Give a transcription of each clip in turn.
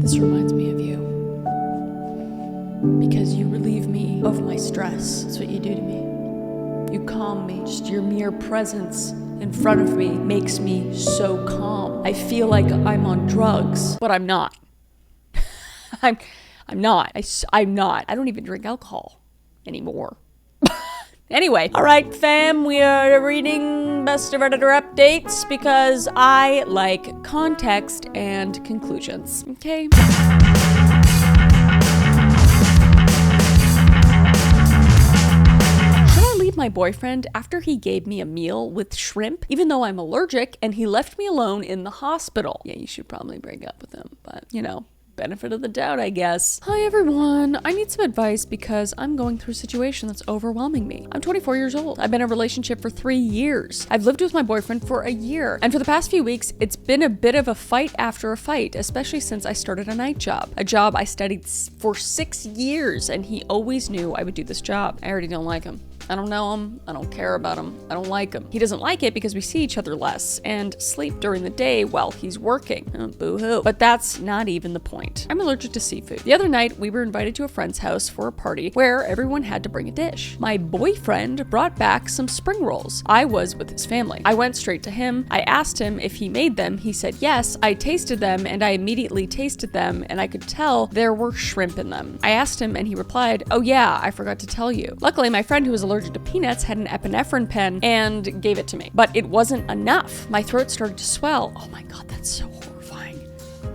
This reminds me of you. Because you relieve me of my stress. That's what you do to me. You calm me. Just your mere presence in front of me makes me so calm. I feel like I'm on drugs, but I'm not. I'm not. I'm not. I don't even drink alcohol anymore. Anyway, all right, fam, we are reading Best of Editor updates because I like context and conclusions, okay? My boyfriend after he gave me a meal with shrimp, even though I'm allergic, and he left me alone in the hospital. Yeah, you should probably break up with him, but you know, benefit of the doubt, I guess. Hi everyone, I need some advice because I'm going through a situation that's overwhelming me. I'm 24 years old. I've been in a relationship for 3 years. I've lived with my boyfriend for a year. And for the past few weeks, it's been a bit of a fight after a fight, especially since I started a night job. A job I studied for 6 years, and he always knew I would do this job. I already don't like him. I don't know him. I don't care about him. I don't like him. He doesn't like it because we see each other less and sleep during the day while he's working. Oh, boo-hoo. But that's not even the point. I'm allergic to seafood. The other night, we were invited to a friend's house for a party where everyone had to bring a dish. My boyfriend brought back some spring rolls. I was with his family. I went straight to him. I asked him if he made them. He said yes. I tasted them and I immediately tasted them and I could tell there were shrimp in them. I asked him and he replied, "Oh yeah, I forgot to tell you." Luckily, my friend who was allergic to peanuts had an epinephrine pen and gave it to me. But it wasn't enough. My throat started to swell. Oh my God, that's so horrifying.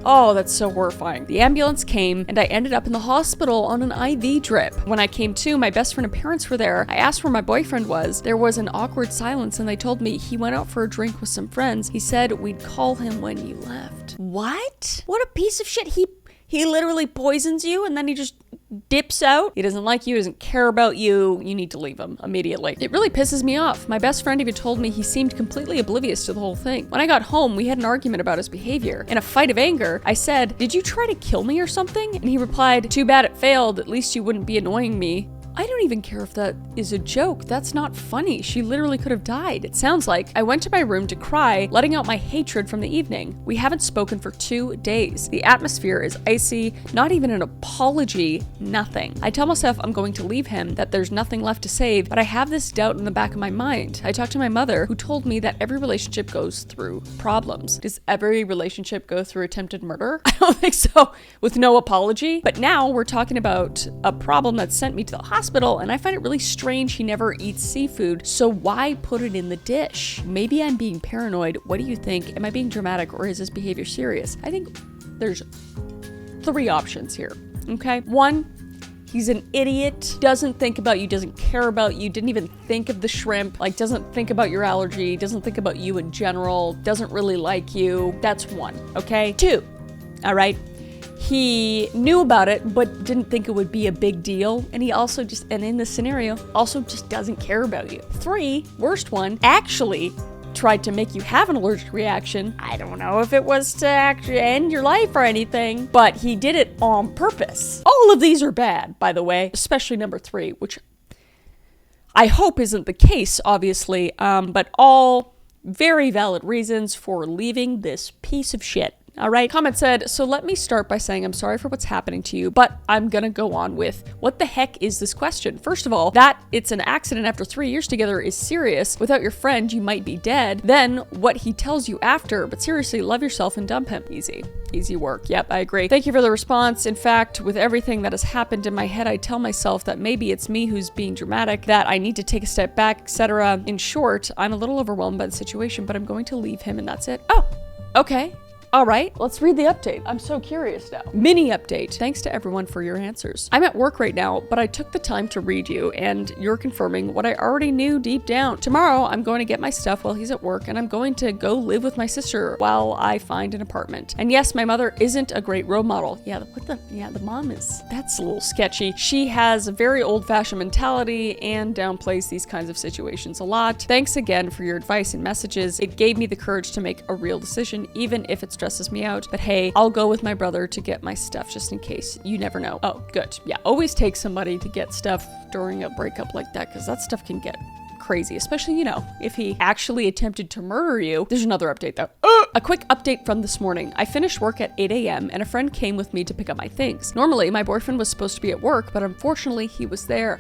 Oh, that's so horrifying. The ambulance came and I ended up in the hospital on an IV drip. When I came to, my best friend and parents were there. I asked where my boyfriend was. There was an awkward silence and they told me he went out for a drink with some friends. He said we'd call him when you left. What? What a piece of shit. He literally poisons you and then he just dips out. He doesn't like you, doesn't care about you. You need to leave him immediately. It really pisses me off. My best friend even told me he seemed completely oblivious to the whole thing. When I got home, we had an argument about his behavior. In a fight of anger, I said, "Did you try to kill me or something?" And he replied, "Too bad it failed. At least you wouldn't be annoying me." I don't even care if that is a joke. That's not funny. She literally could have died. It sounds like I went to my room to cry, letting out my hatred from the evening. We haven't spoken for 2 days. The atmosphere is icy, not even an apology, nothing. I tell myself I'm going to leave him, that there's nothing left to save, but I have this doubt in the back of my mind. I talked to my mother, who told me that every relationship goes through problems. Does every relationship go through attempted murder? I don't think so, with no apology. But now we're talking about a problem that sent me to the hospital, and I find it really strange he never eats seafood, so why put it in the dish? Maybe I'm being paranoid. What do you think? Am I being dramatic or is his behavior serious? I think there's 3 options here, okay? 1, he's an idiot, doesn't think about you, doesn't care about you, didn't even think of the shrimp, like doesn't think about your allergy, doesn't think about you in general, doesn't really like you. That's 1, okay? 2, all right? He knew about it, but didn't think it would be a big deal. And he also and in this scenario, also just doesn't care about you. 3, worst one, actually tried to make you have an allergic reaction. I don't know if it was to actually end your life or anything, but he did it on purpose. All of these are bad, by the way, especially number 3, which I hope isn't the case, obviously, but all very valid reasons for leaving this piece of shit. All right. Comment said, "So let me start by saying I'm sorry for what's happening to you, but I'm gonna go on with what the heck is this question? First of all, that it's an accident after 3 years together is serious. Without your friend, you might be dead. Then what he tells you after, but seriously, love yourself and dump him." Easy work. Yep, I agree. Thank you for the response. In fact, with everything that has happened in my head, I tell myself that maybe it's me who's being dramatic, that I need to take a step back, etc. In short, I'm a little overwhelmed by the situation, but I'm going to leave him and that's it. Oh, okay. All right, let's read the update. I'm so curious now. Mini update. Thanks to everyone for your answers. I'm at work right now, but I took the time to read you, and you're confirming what I already knew deep down. Tomorrow, I'm going to get my stuff while he's at work, and I'm going to go live with my sister while I find an apartment. And yes, my mother isn't a great role model. Yeah, the mom is. That's a little sketchy. She has a very old-fashioned mentality and downplays these kinds of situations a lot. Thanks again for your advice and messages. It gave me the courage to make a real decision, even if it's stresses me out. But hey, I'll go with my brother to get my stuff just in case. You never know. Oh, good. Yeah, always take somebody to get stuff during a breakup like that, because that stuff can get crazy, especially, you know, if he actually attempted to murder you. There's another update though. A quick update from this morning. I finished work at 8 a.m. and a friend came with me to pick up my things. Normally, my boyfriend was supposed to be at work, but unfortunately, he was there.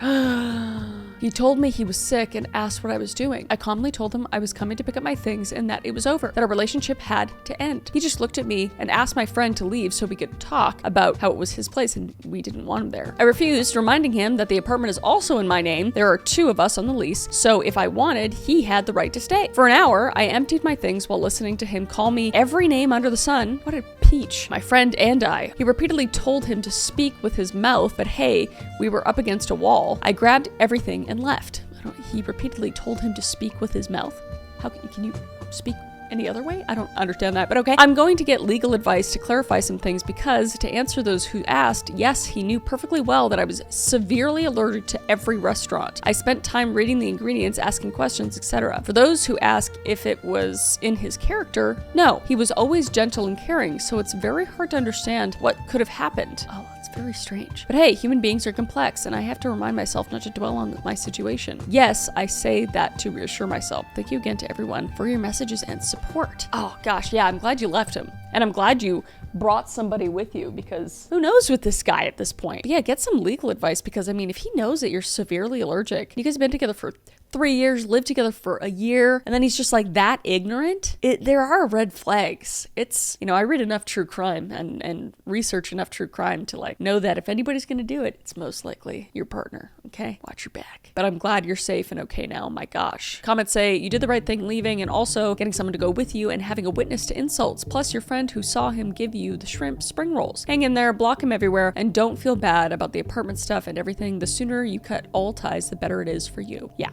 He told me he was sick and asked what I was doing. I calmly told him I was coming to pick up my things and that it was over, that our relationship had to end. He just looked at me and asked my friend to leave so we could talk about how it was his place and we didn't want him there. I refused, reminding him that the apartment is also in my name. There are 2 of us on the lease, so if I wanted, he had the right to stay. For an hour, I emptied my things while listening to him call me every name under the sun. What a peach. My friend and I. He repeatedly told him to speak with his mouth, but hey, we were up against a wall. I grabbed everything and left. He repeatedly told him to speak with his mouth. How can you speak any other way? I don't understand that, but okay. I'm going to get legal advice to clarify some things because, to answer those who asked, yes, he knew perfectly well that I was severely allergic to every restaurant. I spent time reading the ingredients, asking questions, etc. For those who ask if it was in his character, no. He was always gentle and caring, so it's very hard to understand what could have happened. Oh, it's very strange. But hey, human beings are complex, and I have to remind myself not to dwell on my situation. Yes, I say that to reassure myself. Thank you again to everyone for your messages and support. Oh gosh, yeah, I'm glad you left him. And I'm glad you brought somebody with you because who knows with this guy at this point. But yeah, get some legal advice because, I mean, if he knows that you're severely allergic, you guys have been together for 3 years, lived together for a year, and then he's just like that ignorant, there are red flags. It's, you know, I read enough true crime and research enough true crime to like know that if anybody's gonna do it, it's most likely your partner, okay? Watch your back. But I'm glad you're safe and okay now, my gosh. Comments say you did the right thing leaving and also getting someone to go with you and having a witness to insults, plus your friend who saw him give you the shrimp spring rolls. Hang in there, block him everywhere, and don't feel bad about the apartment stuff and everything. The sooner you cut all ties, the better it is for you. Yeah.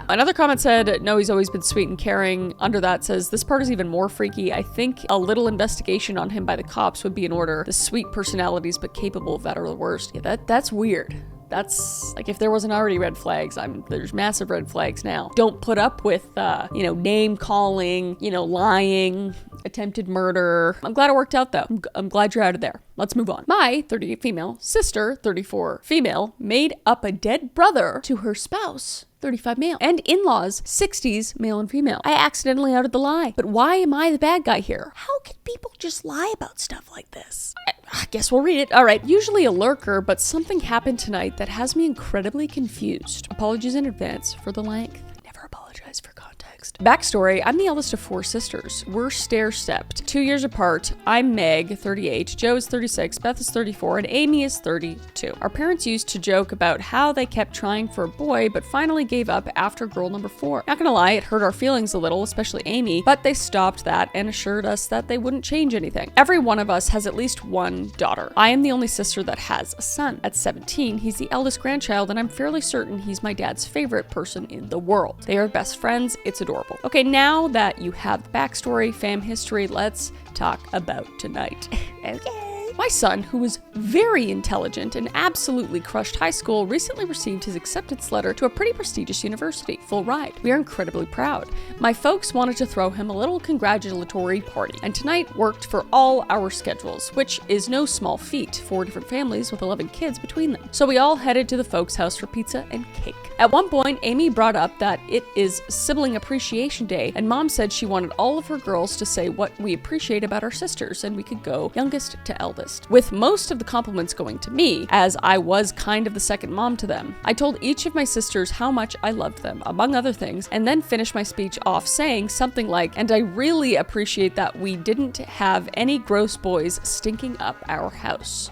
Another comment said, no, he's always been sweet and caring. Under that says, this part is even more freaky. I think a little investigation on him by the cops would be in order. The sweet personalities, but capable of that are the worst. Yeah, that's weird. That's like, if there wasn't already red flags, there's massive red flags now. Don't put up with, name calling, lying, attempted murder. I'm glad it worked out though. I'm glad you're out of there. Let's move on. My 38 female sister, 34 female, made up a dead brother to her spouse, 35 male, and in-laws, 60s male and female. I accidentally uttered the lie, but why am I the bad guy here? How can people just lie about stuff like this? I guess we'll read it. All right, usually a lurker, but something happened tonight that has me incredibly confused. Apologies in advance for the length. Never apologize for context. Backstory, I'm the eldest of 4 sisters. We're stair-stepped, 2 years apart. I'm Meg, 38, Joe is 36, Beth is 34, and Amy is 32. Our parents used to joke about how they kept trying for a boy, but finally gave up after girl number 4. Not gonna lie, it hurt our feelings a little, especially Amy, but they stopped that and assured us that they wouldn't change anything. Every one of us has at least one daughter. I am the only sister that has a son. At 17, he's the eldest grandchild, and I'm fairly certain he's my dad's favorite person in the world. They are best friends. It's adorable. Okay, now that you have the backstory, fam history, let's talk about tonight. Okay. My son, who was very intelligent and absolutely crushed high school, recently received his acceptance letter to a pretty prestigious university, full ride. We are incredibly proud. My folks wanted to throw him a little congratulatory party, and tonight worked for all our schedules, which is no small feat, 4 different families with 11 kids between them. So we all headed to the folks' house for pizza and cake. At one point, Amy brought up that it is Sibling Appreciation Day, and Mom said she wanted all of her girls to say what we appreciate about our sisters, and we could go youngest to eldest, with most of the compliments going to me, as I was kind of the second mom to them. I told each of my sisters how much I loved them, among other things, and then finished my speech off saying something like, and I really appreciate that we didn't have any gross boys stinking up our house.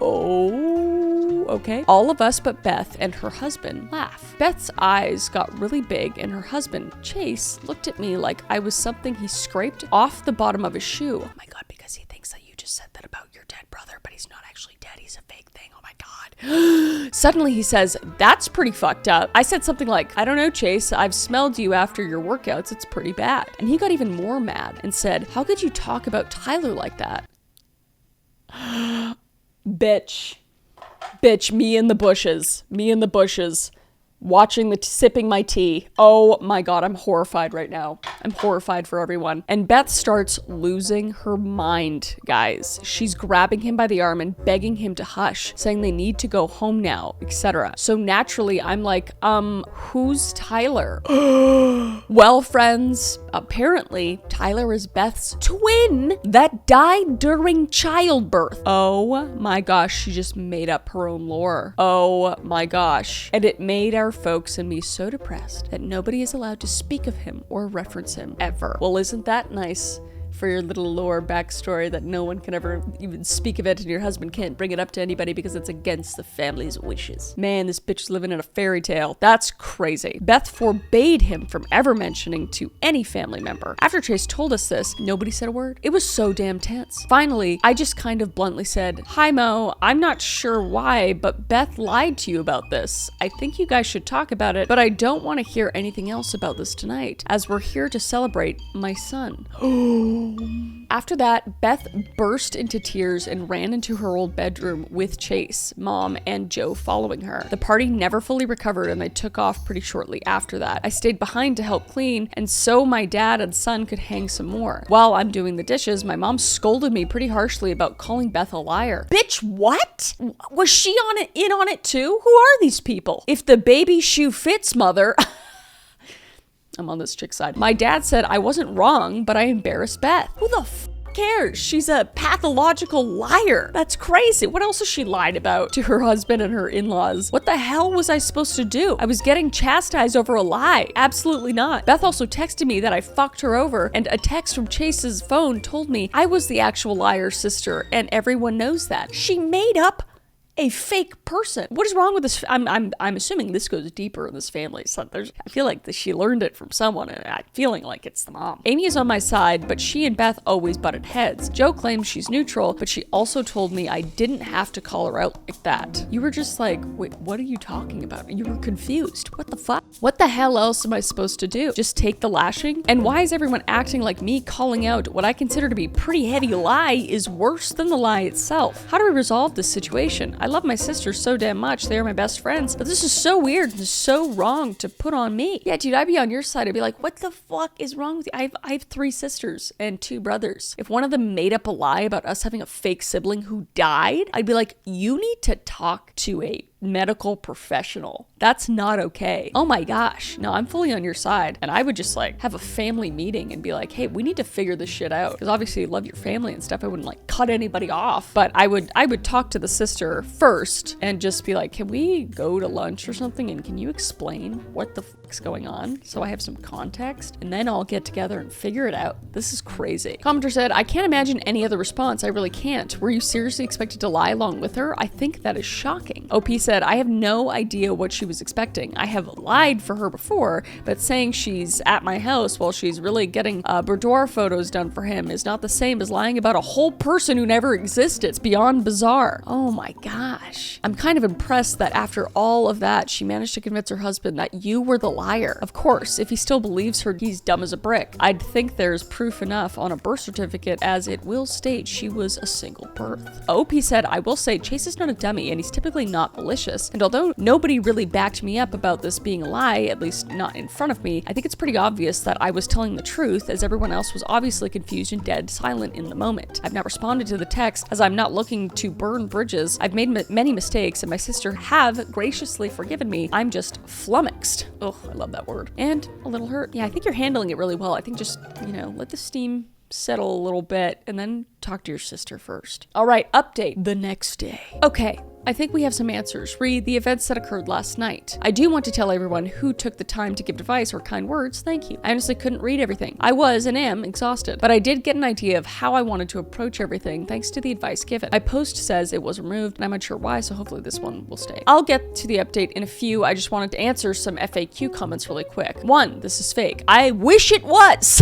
Oh, okay. All of us but Beth and her husband laugh. Beth's eyes got really big and her husband, Chase, looked at me like I was something he scraped off the bottom of his shoe. Oh my God, because he thinks that you just said that about your dead brother, but he's not actually dead. He's a fake thing. Oh my God. Suddenly he says, that's pretty fucked up. I said something like, I don't know, Chase. I've smelled you after your workouts. It's pretty bad. And he got even more mad and said, how could you talk about Tyler like that? Bitch, me in the bushes, watching sipping my tea. Oh my God, I'm horrified right now. I'm horrified for everyone. And Beth starts losing her mind, guys. She's grabbing him by the arm and begging him to hush, saying they need to go home now, etc. So naturally, I'm like, who's Tyler? Well, friends, apparently Tyler is Beth's twin that died during childbirth. Oh my gosh, she just made up her own lore. Oh my gosh. And it made our folks and me so depressed that nobody is allowed to speak of him or reference him ever. Well, isn't that nice? For your little lore backstory that no one can ever even speak of it, and your husband can't bring it up to anybody because it's against the family's wishes. Man, this bitch is living in a fairy tale. That's crazy. Beth forbade him from ever mentioning to any family member. After Chase told us this, nobody said a word. It was so damn tense. Finally, I just kind of bluntly said, "Hi Mo, I'm not sure why, but Beth lied to you about this. I think you guys should talk about it, but I don't want to hear anything else about this tonight, as we're here to celebrate my son." After that, Beth burst into tears and ran into her old bedroom with Chase, Mom, and Joe following her. The party never fully recovered and they took off pretty shortly after that. I stayed behind to help clean, and so my dad and son could hang some more. While I'm doing the dishes, my mom scolded me pretty harshly about calling Beth a liar. Bitch, what? Was she in on it too? Who are these people? If the baby shoe fits, mother... I'm on this chick's side. My dad said I wasn't wrong, but I embarrassed Beth. Who the f cares? She's a pathological liar. That's crazy. What else has she lied about to her husband and her in-laws? What the hell was I supposed to do? I was getting chastised over a lie. Absolutely not. Beth also texted me that I fucked her over, and a text from Chase's phone told me I was the actual liar sister, and everyone knows that. She made up a fake person. What is wrong with this? I'm assuming this goes deeper in this family. So I feel like she learned it from someone, and I'm feeling like it's the mom. Amy is on my side, but she and Beth always butted heads. Joe claims she's neutral, but she also told me I didn't have to call her out like that. You were just like, wait, what are you talking about? You were confused. What the fuck? What the hell else am I supposed to do? Just take the lashing? And why is everyone acting like me calling out what I consider to be a pretty heavy lie is worse than the lie itself? How do we resolve this situation? I love my sisters so damn much. They are my best friends. But this is so weird and so wrong to put on me. Yeah, dude, I'd be on your side. I'd be like, what the fuck is wrong with you? I have 3 sisters and 2 brothers. If one of them made up a lie about us having a fake sibling who died, I'd be like, you need to talk to a medical professional. That's not okay. Oh my gosh. No, I'm fully on your side. And I would just like have a family meeting and be like, hey, we need to figure this shit out. Because obviously you love your family and stuff. I wouldn't like cut anybody off. But I would talk to the sister first and just be like, can we go to lunch or something? And can you explain what the fuck's going on? So I have some context. And then I'll get together and figure it out. This is crazy. Commenter said, I can't imagine any other response. I really can't. Were you seriously expected to lie along with her? I think that is shocking. OP said, I have no idea what she was expecting. I have lied for her before, but saying she's at my house while she's really getting boudoir photos done for him is not the same as lying about a whole person who never existed. It's beyond bizarre. Oh my gosh. I'm kind of impressed that after all of that, she managed to convince her husband that you were the liar. Of course, if he still believes her, he's dumb as a brick. I'd think there's proof enough on a birth certificate as it will state she was a single birth. OP said, I will say Chase is not a dummy and he's typically not malicious. And although nobody really backed me up about this being a lie, at least not in front of me, I think it's pretty obvious that I was telling the truth, as everyone else was obviously confused and dead silent in the moment. I've not responded to the text as I'm not looking to burn bridges. I've made many mistakes and my sister have graciously forgiven me. I'm just flummoxed. Oh, I love that word. And a little hurt. Yeah, I think you're handling it really well. I think just, let the steam settle a little bit and then talk to your sister first. All right, update the next day. Okay. I think we have some answers. Read the events that occurred last night. I do want to tell everyone who took the time to give advice or kind words, thank you. I honestly couldn't read everything. I was and am exhausted, but I did get an idea of how I wanted to approach everything thanks to the advice given. My post says it was removed and I'm unsure why, so hopefully this one will stay. I'll get to the update in a few. I just wanted to answer some FAQ comments really quick. 1, this is fake. I wish it was.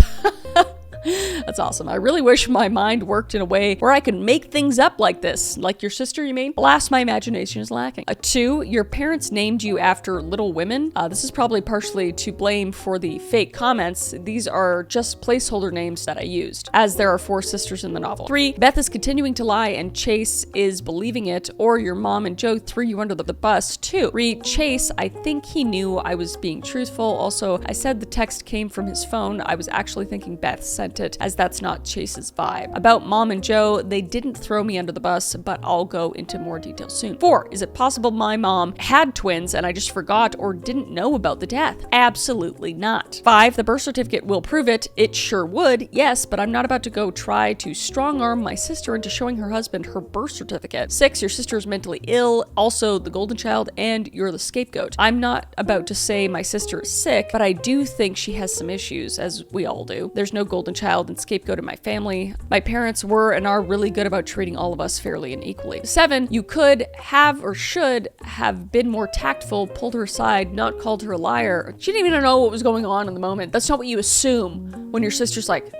That's awesome. I really wish my mind worked in a way where I could make things up like this. Like your sister, you mean? Alas, my imagination is lacking. 2, your parents named you after Little Women. This is probably partially to blame for the fake comments. These are just placeholder names that I used, as there are 4 sisters in the novel. 3, Beth is continuing to lie and Chase is believing it, or your mom and Joe threw you under the bus too. 3, Chase, I think he knew I was being truthful. Also, I said the text came from his phone. I was actually thinking Beth sent it, as that's not Chase's vibe. About mom and Joe, they didn't throw me under the bus, but I'll go into more detail soon. 4, is it possible my mom had twins and I just forgot or didn't know about the death? Absolutely not. 5, the birth certificate will prove it. It sure would, yes, but I'm not about to go try to strong arm my sister into showing her husband her birth certificate. 6, your sister is mentally ill, also the golden child, and you're the scapegoat. I'm not about to say my sister is sick, but I do think she has some issues, as we all do. There's no golden child and scapegoat in my family. My parents were and are really good about treating all of us fairly and equally. 7, you could have or should have been more tactful, pulled her aside, not called her a liar. She didn't even know what was going on in the moment. That's not what you assume when your sister's like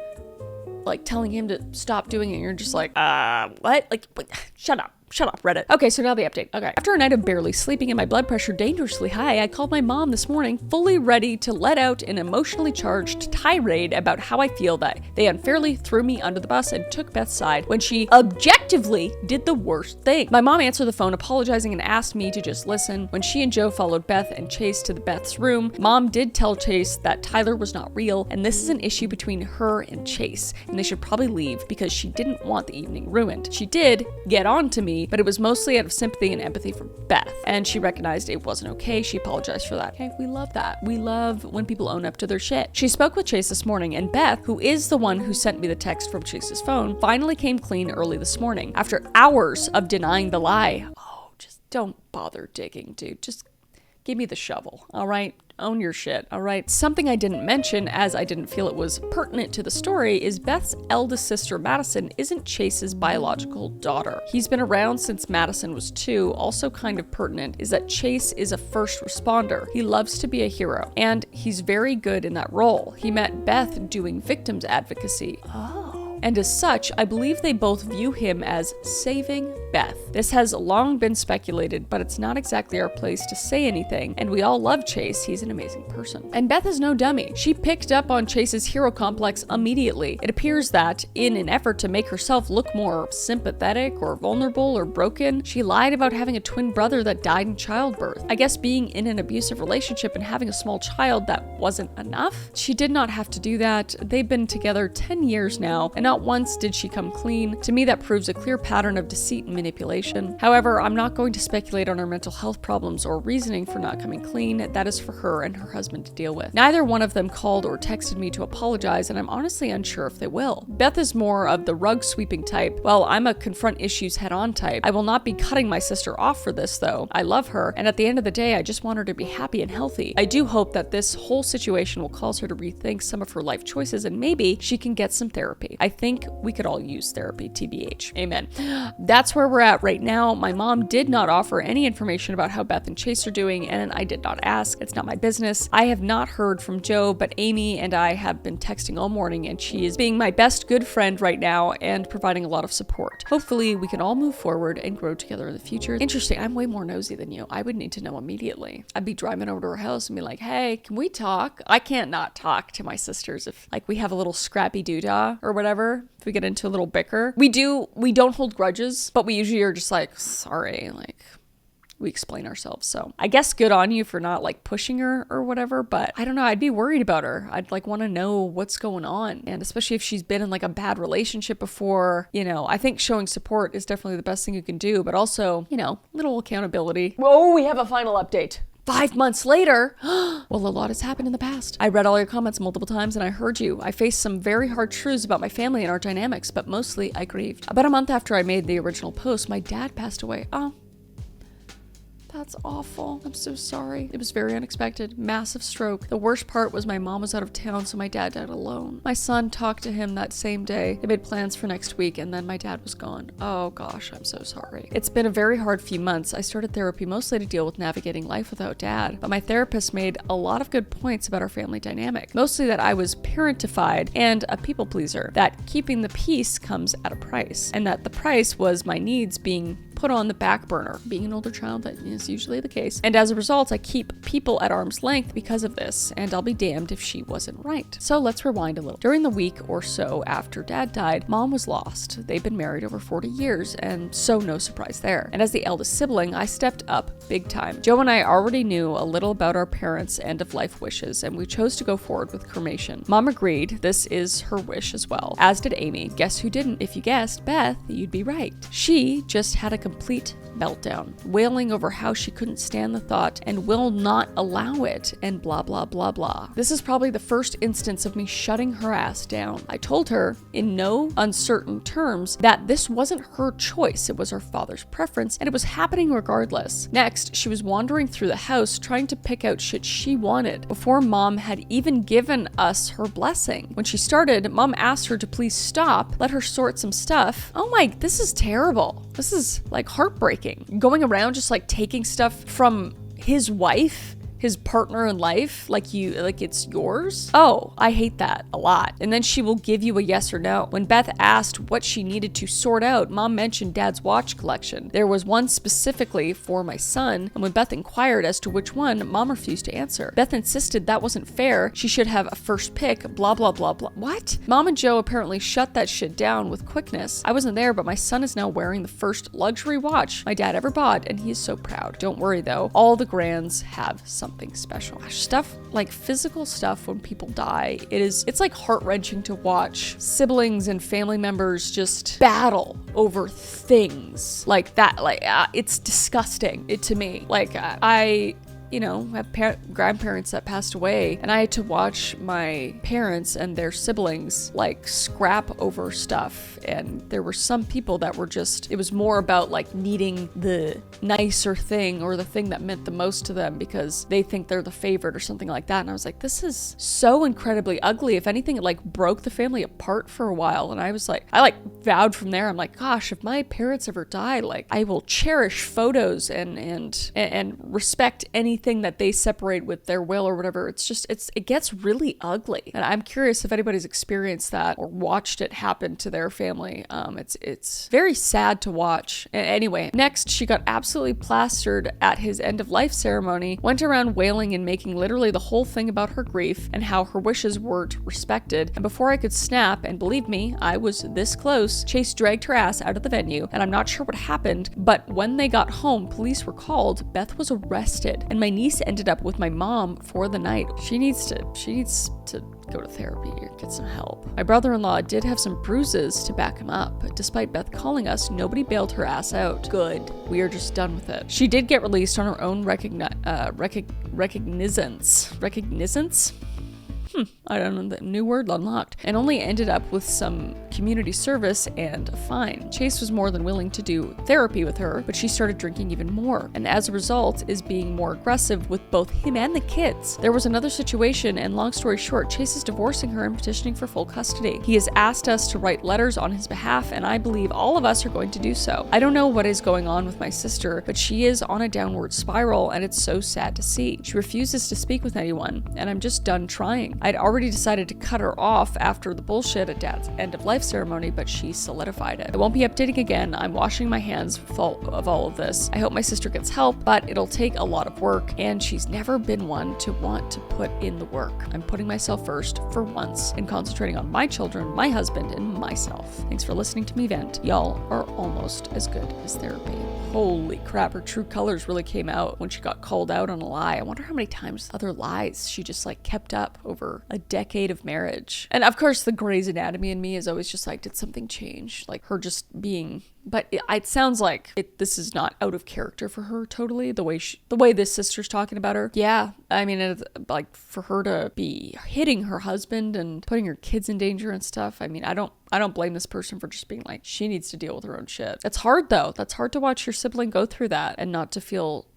telling him to stop doing it. And you're just like, what? Like, shut up. Shut up, Reddit. Okay, so now the update. Okay. After a night of barely sleeping and my blood pressure dangerously high, I called my mom this morning, fully ready to let out an emotionally charged tirade about how I feel that they unfairly threw me under the bus and took Beth's side when she objectively did the worst thing. My mom answered the phone, apologizing and asked me to just listen. When she and Joe followed Beth and Chase to the Beth's room, Mom did tell Chase that Tyler was not real, and this is an issue between her and Chase, and they should probably leave because she didn't want the evening ruined. She did get on to me, but it was mostly out of sympathy and empathy for Beth, and she recognized it wasn't okay. She apologized for that. Okay, we love that. We love when people own up to their shit. She spoke with Chase this morning, and Beth, who is the one who sent me the text from Chase's phone, finally came clean early this morning after hours of denying the lie. Oh, just don't bother digging, dude. Just give me the shovel, all right? Own your shit, all right? Something I didn't mention, as I didn't feel it was pertinent to the story, is Beth's eldest sister, Madison, isn't Chase's biological daughter. He's been around since Madison was 2. Also kind of pertinent is that Chase is a first responder. He loves to be a hero, and he's very good in that role. He met Beth doing victims advocacy. And as such, I believe they both view him as saving Beth. This has long been speculated, but it's not exactly our place to say anything, and we all love Chase. He's an amazing person. And Beth is no dummy. She picked up on Chase's hero complex immediately. It appears that, in an effort to make herself look more sympathetic or vulnerable or broken, she lied about having a twin brother that died in childbirth. I guess being in an abusive relationship and having a small child, that wasn't enough. She did not have to do that. They've been together 10 years now, and not once did she come clean. To me, that proves a clear pattern of deceit and manipulation. However, I'm not going to speculate on her mental health problems or reasoning for not coming clean. That is for her and her husband to deal with. Neither one of them called or texted me to apologize, and I'm honestly unsure if they will. Beth is more of the rug sweeping type, while I'm a confront issues head on type. I will not be cutting my sister off for this, though. I love her, and at the end of the day, I just want her to be happy and healthy. I do hope that this whole situation will cause her to rethink some of her life choices, and maybe she can get some therapy. I think we could all use therapy, TBH. Amen. That's where we're at right now. My mom did not offer any information about how Beth and Chase are doing, and I did not ask. It's not my business. I have not heard from Joe, but Amy and I have been texting all morning, and she is being my best good friend right now and providing a lot of support. Hopefully, we can all move forward and grow together in the future. Interesting. I'm way more nosy than you. I would need to know immediately. I'd be driving over to her house and be like, hey, can we talk? I can't not talk to my sisters if, like, we have a little scrappy doodah or whatever. If we get into a little bicker. We don't hold grudges, but we usually are just like, sorry, like, we explain ourselves. So I guess good on you for not like pushing her or whatever, but I don't know. I'd be worried about her. I'd like want to know what's going on. And especially if she's been in like a bad relationship before, you know, I think showing support is definitely the best thing you can do, but also, you know, little accountability. Whoa, we have a final update. 5 months later, well, a lot has happened in the past. I read all your comments multiple times and I heard you. I faced some very hard truths about my family and our dynamics, but mostly I grieved. About a month after I made the original post, my dad passed away. Oh, that's awful. I'm so sorry. It was very unexpected. Massive stroke. The worst part was my mom was out of town, so my dad died alone. My son talked to him that same day. They made plans for next week, and then my dad was gone. Oh gosh, I'm so sorry. It's been a very hard few months. I started therapy mostly to deal with navigating life without dad, but my therapist made a lot of good points about our family dynamic. Mostly that I was parentified and a people pleaser, that keeping the peace comes at a price, and that the price was my needs being put on the back burner. Being an older child, that is usually the case. And as a result, I keep people at arm's length because of this, and I'll be damned if she wasn't right. So let's rewind a little. During the week or so after dad died, mom was lost. They'd been married over 40 years, and so no surprise there. And as the eldest sibling, I stepped up big time. Joe and I already knew a little about our parents' end-of-life wishes, and we chose to go forward with cremation. Mom agreed. This is her wish as well. As did Amy. Guess who didn't? If you guessed Beth, you'd be right. She just had a complete meltdown, wailing over how she couldn't stand the thought and will not allow it, and blah blah blah blah. This is probably the first instance of me shutting her ass down. I told her in no uncertain terms that this wasn't her choice, it was her father's preference, and it was happening regardless. Next, she was wandering through the house trying to pick out shit she wanted before mom had even given us her blessing. When she started, mom asked her to please stop, let her sort some stuff. Oh my, this is terrible. This is like heartbreaking. Going around just like taking stuff from his wife, his partner in life, like it's yours. Oh, I hate that a lot. And then she will give you a yes or no. When Beth asked what she needed to sort out, mom mentioned dad's watch collection. There was one specifically for my son, and when Beth inquired as to which one, mom refused to answer. Beth insisted that wasn't fair. She should have a first pick, blah, blah, blah, blah. What? Mom and Joe apparently shut that shit down with quickness. I wasn't there, but my son is now wearing the first luxury watch my dad ever bought, and he is so proud. Don't worry though, all the grands have something special. Stuff like physical stuff when people die, it's like heart-wrenching to watch siblings and family members just battle over things like that. It's disgusting to me. I have grandparents that passed away, and I had to watch my parents and their siblings like scrap over stuff. And there were some people that were just, it was more about like needing the nicer thing or the thing that meant the most to them because they think they're the favorite or something like that. And I was like, this is so incredibly ugly. If anything, it like broke the family apart for a while. And I was like, I vowed from there, I'm like, gosh, if my parents ever die, like I will cherish photos and respect anything that they separate with their will or whatever. It gets really ugly. And I'm curious if anybody's experienced that or watched it happen to their family. It's very sad to watch. Anyway, next she got absolutely plastered at his end of life ceremony, went around wailing and making literally the whole thing about her grief and how her wishes weren't respected. And before I could snap, and believe me, I was this close, Chase dragged her ass out of the venue, and I'm not sure what happened, but when they got home, police were called, Beth was arrested, and my niece ended up with my mom for the night. She needs to go to therapy or get some help. My brother-in-law did have some bruises to back him up, but despite Beth calling us, nobody bailed her ass out. Good. We are just done with it. She did get released on her own recognizance? I don't know, the new word unlocked, and only ended up with some community service and a fine. Chase was more than willing to do therapy with her, but she started drinking even more, and as a result is being more aggressive with both him and the kids. There was another situation, and long story short, Chase is divorcing her and petitioning for full custody. He has asked us to write letters on his behalf, and I believe all of us are going to do so. I don't know what is going on with my sister, but she is on a downward spiral, and it's so sad to see. She refuses to speak with anyone, and I'm just done trying. I'd already decided to cut her off after the bullshit at Dad's end of life ceremony, but she solidified it. I won't be updating again. I'm washing my hands of all of this. I hope my sister gets help, but it'll take a lot of work, and she's never been one to want to put in the work. I'm putting myself first for once and concentrating on my children, my husband, and myself. Thanks for listening to me vent. Y'all are almost as good as therapy. Holy crap, her true colors really came out when she got called out on a lie. I wonder how many times other lies she just kept up over a decade of marriage. And of course, the Grey's Anatomy in me is always just did something change? Her just being... But it sounds like this is not out of character for her totally, the way this sister's talking about her. Yeah, I mean, for her to be hitting her husband and putting her kids in danger and stuff. I mean, I don't blame this person for just being she needs to deal with her own shit. It's hard though. That's hard to watch your sibling go through that and not to feel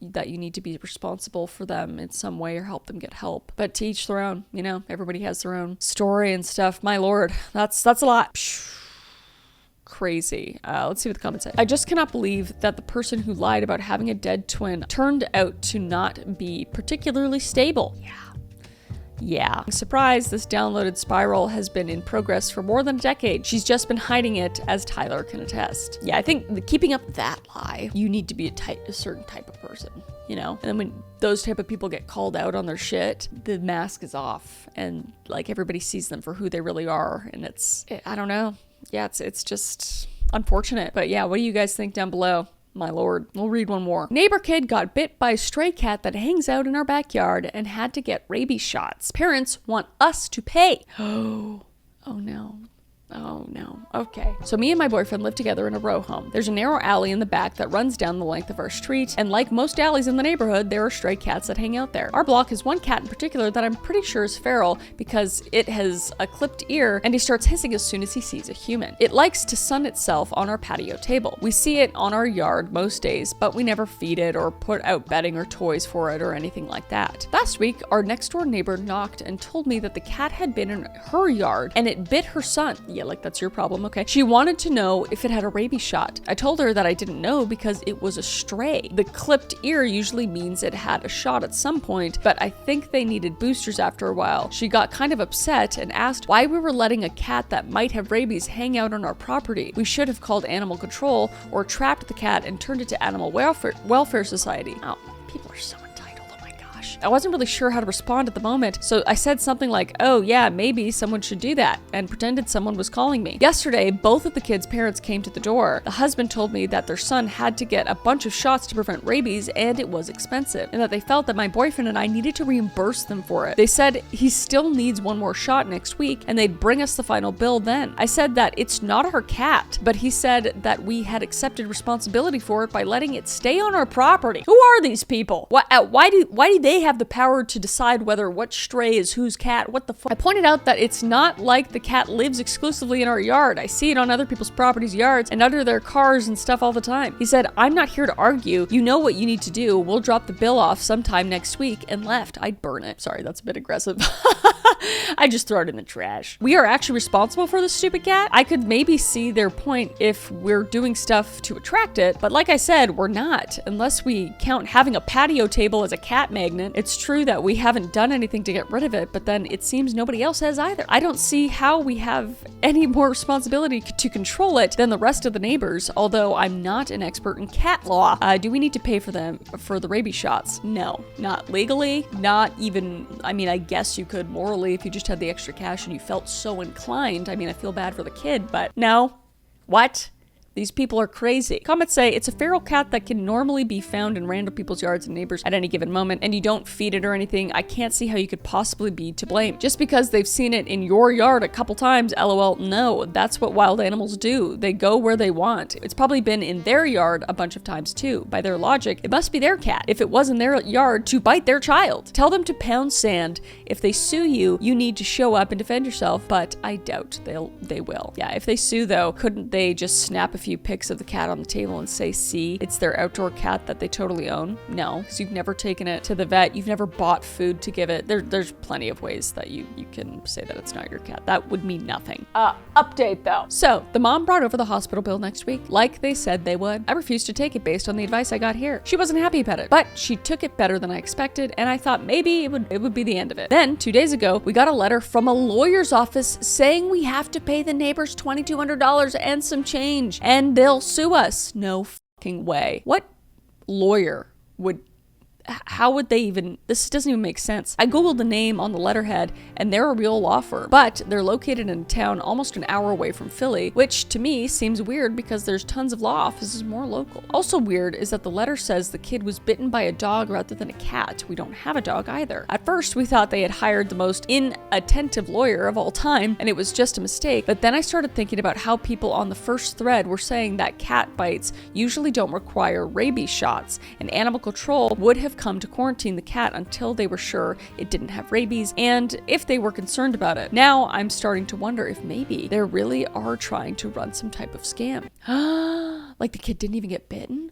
that you need to be responsible for them in some way or help them get help. But to each their own, you know, everybody has their own story and stuff. My Lord, that's a lot. Crazy. Let's see what the comments say. I just cannot believe that the person who lied about having a dead twin turned out to not be particularly stable. Yeah. Surprise, this downloaded spiral has been in progress for more than a decade. She's just been hiding it, as Tyler can attest. Yeah, I think keeping up that lie, you need to be a certain type of person, you know? And then when those type of people get called out on their shit, the mask is off and like everybody sees them for who they really are. And I don't know. Yeah, it's just unfortunate. But yeah, what do you guys think down below? My Lord. We'll read one more. Neighbor kid got bit by a stray cat that hangs out in our backyard and had to get rabies shots. Parents want us to pay. Oh no. Oh no. Okay. So me and my boyfriend live together in a row home. There's a narrow alley in the back that runs down the length of our street, and like most alleys in the neighborhood, there are stray cats that hang out there. Our block has one cat in particular that I'm pretty sure is feral because it has a clipped ear and he starts hissing as soon as he sees a human. It likes to sun itself on our patio table. We see it on our yard most days, but we never feed it or put out bedding or toys for it or anything like that. Last week, our next door neighbor knocked and told me that the cat had been in her yard and it bit her son. Yeah, like that's your problem, okay? She wanted to know if it had a rabies shot. I told her that I didn't know because it was a stray. The clipped ear usually means it had a shot at some point, but I think they needed boosters after a while. She got kind of upset and asked why we were letting a cat that might have rabies hang out on our property. We should have called animal control or trapped the cat and turned it to Animal Welfare Society. Oh, people are so entitled. Oh my gosh. I wasn't really sure how to respond at the moment, so I said something like, oh yeah, maybe someone should do that, and pretended someone was calling me. Yesterday, both of the kids' parents came to the door. The husband told me that their son had to get a bunch of shots to prevent rabies, and it was expensive, and that they felt that my boyfriend and I needed to reimburse them for it. They said he still needs one more shot next week, and they'd bring us the final bill then. I said that it's not our cat, but he said that we had accepted responsibility for it by letting it stay on our property. Who are these people? Why do they have the power to decide whether what stray is whose cat? What the fuck? I pointed out that it's not like the cat lives exclusively in our yard. I see it on other people's properties, yards, and under their cars and stuff all the time. He said, I'm not here to argue. You know what you need to do. We'll drop the bill off sometime next week, and left. I'd burn it. Sorry, that's a bit aggressive. I just throw it in the trash. We are actually responsible for this stupid cat. I could maybe see their point if we're doing stuff to attract it, but like I said, we're not, unless we count having a patio table as a cat magnet. It's true that we haven't done anything to get rid of it, but then it seems nobody else has either. I don't see how we have any more responsibility to control it than the rest of the neighbors, although I'm not an expert in cat law. Do we need to pay for them for the rabies shots? No, not legally, not even, I mean, I guess you could morally if you just had the extra cash and you felt so inclined. I mean, I feel bad for the kid, but no. What? These people are crazy. Comments say it's a feral cat that can normally be found in random people's yards and neighbors at any given moment, and you don't feed it or anything. I can't see how you could possibly be to blame. Just because they've seen it in your yard a couple times, lol, no, that's what wild animals do. They go where they want. It's probably been in their yard a bunch of times too. By their logic, it must be their cat if it was in their yard to bite their child. Tell them to pound sand. If they sue you, you need to show up and defend yourself, but I doubt they will. Yeah, if they sue though, couldn't they just snap a few pics of the cat on the table and say, see, it's their outdoor cat that they totally own? No, because you've never taken it to the vet, you've never bought food to give it. There's plenty of ways that you can say that it's not your cat. That would mean nothing. Update though. So the mom brought over the hospital bill next week, like they said they would. I refused to take it based on the advice I got here. She wasn't happy about it, but she took it better than I expected, and I thought maybe it would be the end of it. Then 2 days ago, we got a letter from a lawyer's office saying we have to pay the neighbors $2,200 and some change, and they'll sue us. No fucking way. What lawyer would, how would they even, this doesn't even make sense. I googled the name on the letterhead and they're a real law firm, but they're located in a town almost an hour away from Philly, which to me seems weird because there's tons of law offices more local. Also weird is that the letter says the kid was bitten by a dog rather than a cat. We don't have a dog either. At first we thought they had hired the most inattentive lawyer of all time and it was just a mistake, but then I started thinking about how people on the first thread were saying that cat bites usually don't require rabies shots and animal control would have come to quarantine the cat until they were sure it didn't have rabies and if they were concerned about it. Now I'm starting to wonder if maybe they really are trying to run some type of scam. Like the kid didn't even get bitten?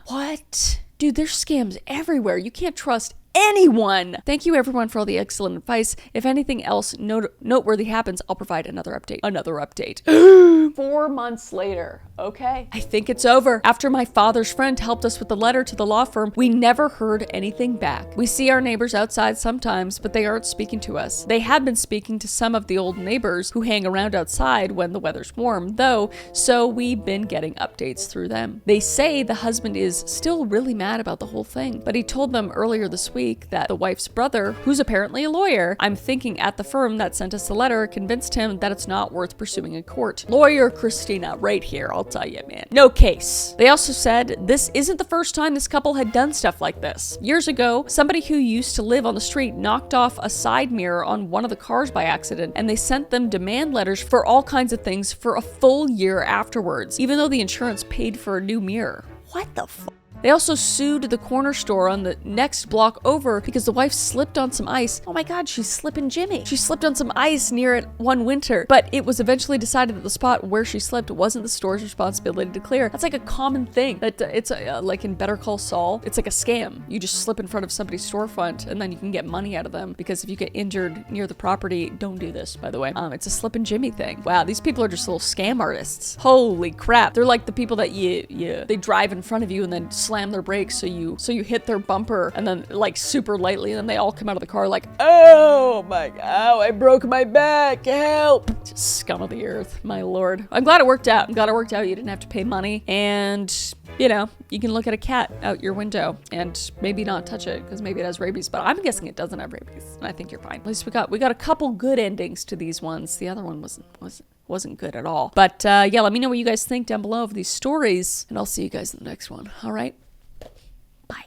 What? Dude, there's scams everywhere. You can't trust anyone. Thank you everyone for all the excellent advice. If anything else noteworthy happens, I'll provide another update. 4 months later. Okay. I think it's over. After my father's friend helped us with the letter to the law firm, we never heard anything back. We see our neighbors outside sometimes, but they aren't speaking to us. They had been speaking to some of the old neighbors who hang around outside when the weather's warm, though, so we've been getting updates through them. They say the husband is still really mad about the whole thing, but he told them earlier this week that the wife's brother, who's apparently a lawyer, I'm thinking at the firm that sent us the letter, convinced him that it's not worth pursuing in court. Lawyer Christina right here, I'll tell you, man. No case. They also said this isn't the first time this couple had done stuff like this. Years ago, somebody who used to live on the street knocked off a side mirror on one of the cars by accident, and they sent them demand letters for all kinds of things for a full year afterwards, even though the insurance paid for a new mirror. What the fuck? They also sued the corner store on the next block over because the wife slipped on some ice. Oh my God, she's slipping Jimmy. She slipped on some ice near it one winter, but it was eventually decided that the spot where she slipped wasn't the store's responsibility to clear. That's like a common thing. That it's like in Better Call Saul, it's like a scam. You just slip in front of somebody's storefront and then you can get money out of them because if you get injured near the property, don't do this, by the way. It's a slip and Jimmy thing. Wow, these people are just little scam artists. Holy crap. They're like the people that they drive in front of you and then slam their brakes so you hit their bumper and then like super lightly and then they all come out of the car like, oh my God, I broke my back, help. Just scum of the earth, my lord. I'm glad it worked out. You didn't have to pay money and you know, you can look at a cat out your window and maybe not touch it because maybe it has rabies, but I'm guessing it doesn't have rabies and I think you're fine. At least we got a couple good endings to these ones. The other one wasn't good at all. But yeah, let me know what you guys think down below of these stories and I'll see you guys in the next one. All right.